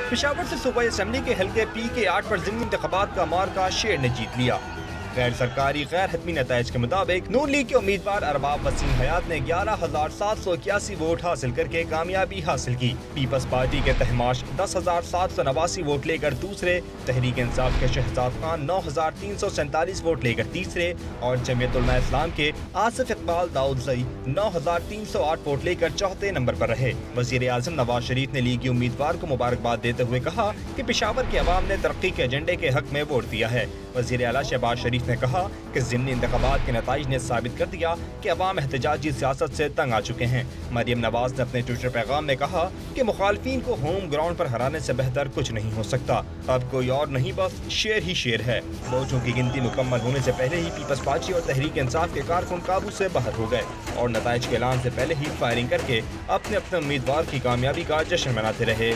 पेशावर से सूबाई असम्बली के हल्के पी के 8 पर ज़िमनी इंतखाबात का मार्का शेर ने जीत लिया। गैर सरकारी गैर हतमी नताइज के मुताबिक नून लीग के उम्मीदवार अरबाब वसीम हयात ने 11,781 वोट हासिल करके कामयाबी हासिल की। पीपल्स पार्टी के तहमाश 10,789 वोट लेकर दूसरे, तहरीक इंसाफ के शहजाद खान 9,347 वोट लेकर तीसरे और जमीयत उलमा इस्लाम के आसिफ इकबाल दाऊदज़ई 9,308 वोट लेकर चौथे नंबर पर रहे। वज़ीर आज़म नवाज शरीफ ने लीगी उम्मीदवार को मुबारकबाद देते हुए कहा कि पेशावर के अवाम ने तरक्की के एजेंडे के हक में वोट दिया है। वज़ीर आला शहबाज शरीफ ने कहा कि ज़िमनी इंतखाबात के नताइज ने साबित कर दिया कि अवाम एहतजाजी सियासत से तंग आ चुके हैं। मरियम नवाज ने अपने ट्विटर पैगाम में कहा कि मुखालफीन को होम ग्राउंड पर हराने से बेहतर कुछ नहीं हो सकता। अब कोई और नहीं, बस शेर ही शेर है। वोटों की गिनती मुकम्मल होने से पहले ही पीपल्स पार्टी और तहरीक इंसाफ के कारकुन काबू से बाहर हो गए और नताइज के ऐलान से पहले ही फायरिंग करके अपने अपने उम्मीदवार की कामयाबी का जश्न मनाते रहे।